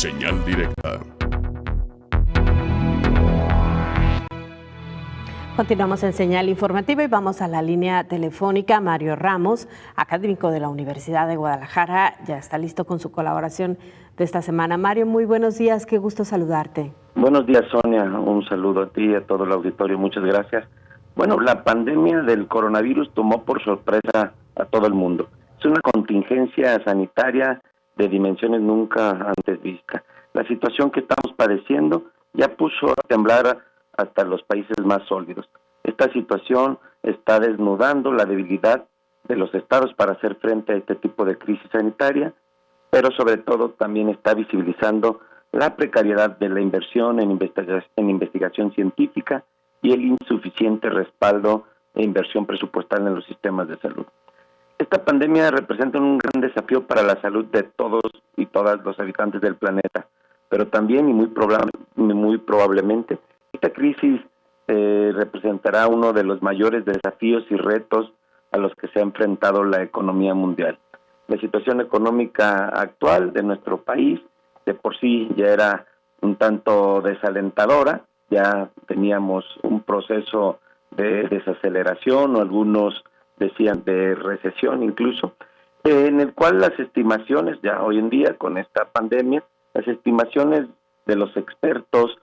Señal directa. Continuamos en Señal Informativa y vamos a la línea telefónica. Mario Ramos, académico de la Universidad de Guadalajara, ya está listo con su colaboración de esta semana. Mario, muy buenos días, qué gusto saludarte. Buenos días, Sonia, un saludo a ti y a todo el auditorio, muchas gracias. Bueno, la pandemia del coronavirus tomó por sorpresa a todo el mundo. Es una contingencia sanitaria de dimensiones nunca antes vistas. La situación que estamos padeciendo ya puso a temblar hasta los países más sólidos. Esta situación está desnudando la debilidad de los estados para hacer frente a este tipo de crisis sanitaria, pero sobre todo también está visibilizando la precariedad de la inversión en investigación científica y el insuficiente respaldo e inversión presupuestal en los sistemas de salud. Esta pandemia representa un gran desafío para la salud de todos y todas los habitantes del planeta, pero también y muy probablemente esta crisis representará uno de los mayores desafíos y retos a los que se ha enfrentado la economía mundial. La situación económica actual de nuestro país de por sí ya era un tanto desalentadora, ya teníamos un proceso de desaceleración o algunos decían de recesión incluso, en el cual las estimaciones ya hoy en día con esta pandemia, las estimaciones de los expertos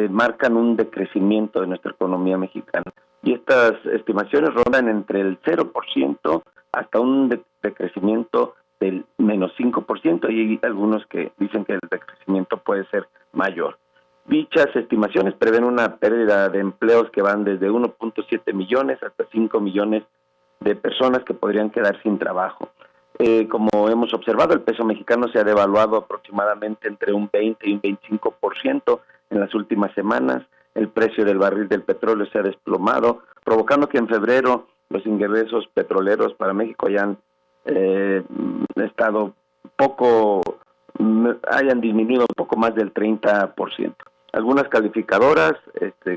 marcan un decrecimiento de nuestra economía mexicana. Y estas estimaciones rondan entre el 0% hasta un decrecimiento del menos 5%, y hay algunos que dicen que el decrecimiento puede ser mayor. Dichas estimaciones prevén una pérdida de empleos que van desde 1.7 millones hasta 5 millones de personas que podrían quedar sin trabajo. Como hemos observado, el peso mexicano se ha devaluado aproximadamente entre un 20 y un 25% en las últimas semanas. El precio del barril del petróleo se ha desplomado, provocando que en febrero los ingresos petroleros para México hayan hayan disminuido un poco más del 30%. Algunas calificadoras,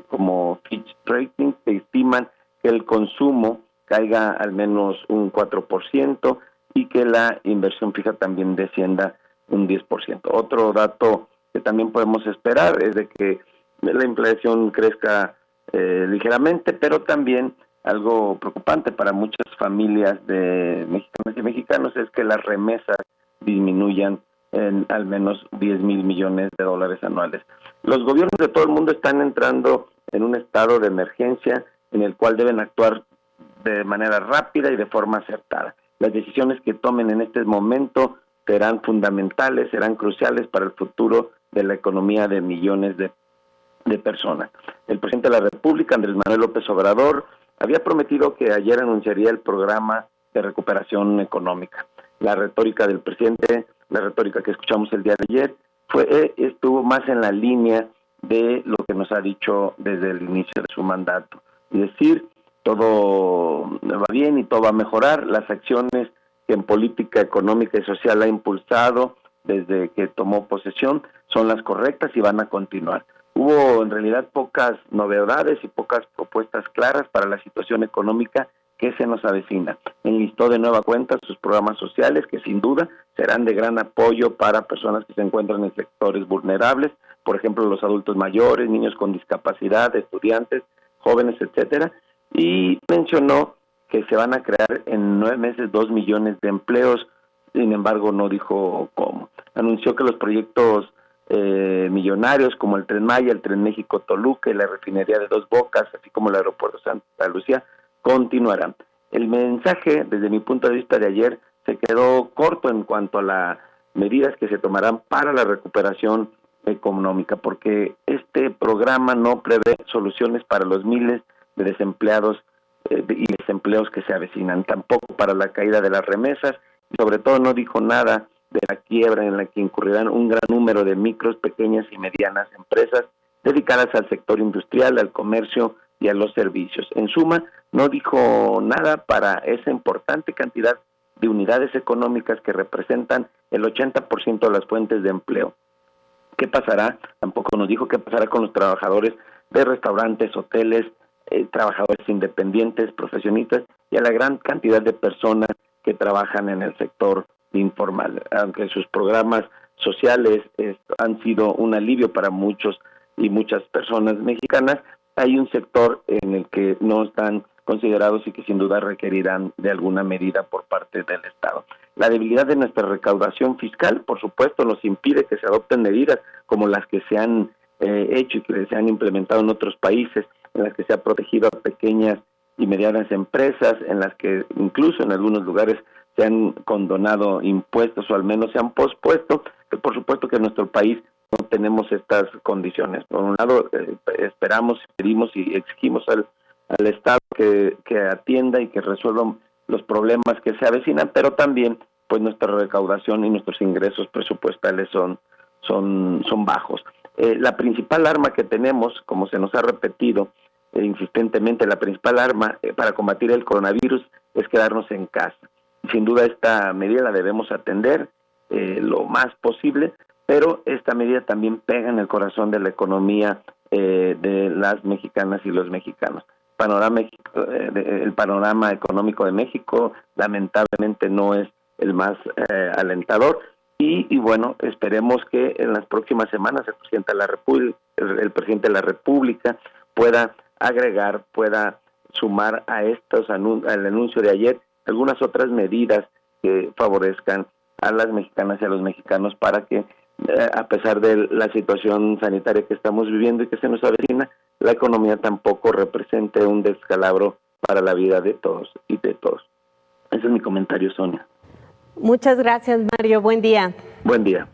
como Fitch Ratings, estiman que el consumo caiga al menos un 4% y que la inversión fija también descienda un 10%. Otro dato que también podemos esperar es de que la inflación crezca ligeramente, pero también algo preocupante para muchas familias de mexicanos y mexicanos es que las remesas disminuyan en al menos 10,000 millones de dólares anuales. Los gobiernos de todo el mundo están entrando en un estado de emergencia en el cual deben actuar de manera rápida y de forma acertada. Las decisiones que tomen en este momento serán fundamentales, serán cruciales para el futuro de la economía de millones de personas. El presidente de la República, Andrés Manuel López Obrador, había prometido que ayer anunciaría el programa de recuperación económica. La retórica del presidente, la retórica que escuchamos el día de ayer, estuvo más en la línea de lo que nos ha dicho desde el inicio de su mandato. Es decir, todo va bien y todo va a mejorar. Las acciones que en política económica y social ha impulsado desde que tomó posesión son las correctas y van a continuar. Hubo en realidad pocas novedades y pocas propuestas claras para la situación económica que se nos avecina. Enlistó de nueva cuenta sus programas sociales que sin duda serán de gran apoyo para personas que se encuentran en sectores vulnerables, por ejemplo los adultos mayores, niños con discapacidad, estudiantes, jóvenes, etcétera, y mencionó que se van a crear en 9 meses 2 millones de empleos, sin embargo no dijo cómo. Anunció que los proyectos millonarios como el Tren Maya, el Tren México-Toluca y la refinería de Dos Bocas, así como el aeropuerto Santa Lucía, continuarán. El mensaje, desde mi punto de vista de ayer, se quedó corto en cuanto a las medidas que se tomarán para la recuperación económica, porque este programa no prevé soluciones para los miles de desempleados y desempleos que se avecinan, tampoco para la caída de las remesas, y sobre todo no dijo nada de la quiebra en la que incurrirán un gran número de micros, pequeñas y medianas empresas dedicadas al sector industrial, al comercio y a los servicios. En suma, no dijo nada para esa importante cantidad de unidades económicas que representan el 80% de las fuentes de empleo. ¿Qué pasará? Tampoco nos dijo qué pasará con los trabajadores de restaurantes, hoteles, trabajadores independientes, profesionistas y a la gran cantidad de personas que trabajan en el sector informal. Aunque sus programas sociales han sido un alivio para muchos y muchas personas mexicanas, hay un sector en el que no están considerados y que sin duda requerirán de alguna medida por parte del Estado. La debilidad de nuestra recaudación fiscal, por supuesto, nos impide que se adopten medidas como las que se han hecho y que se han implementado en otros países, en las que se ha protegido a pequeñas y medianas empresas, en las que incluso en algunos lugares se han condonado impuestos o al menos se han pospuesto, que por supuesto que en nuestro país no tenemos estas condiciones. Por un lado, esperamos, pedimos y exigimos al Estado que atienda y que resuelva los problemas que se avecinan, pero también pues nuestra recaudación y nuestros ingresos presupuestales son bajos. La principal arma que tenemos, como se nos ha repetido insistentemente, la principal arma para combatir el coronavirus es quedarnos en casa. Sin duda esta medida la debemos atender lo más posible, pero esta medida también pega en el corazón de la economía de las mexicanas y los mexicanos. El panorama económico de México lamentablemente no es el más alentador y bueno, esperemos que en las próximas semanas el presidente de la República pueda agregar, pueda sumar a al anuncio de ayer algunas otras medidas que favorezcan a las mexicanas y a los mexicanos para que a pesar de la situación sanitaria que estamos viviendo y que se nos avecina, la economía tampoco represente un descalabro para la vida de todos y de todos. Ese es mi comentario, Sonia. Muchas gracias, Mario. Buen día. Buen día.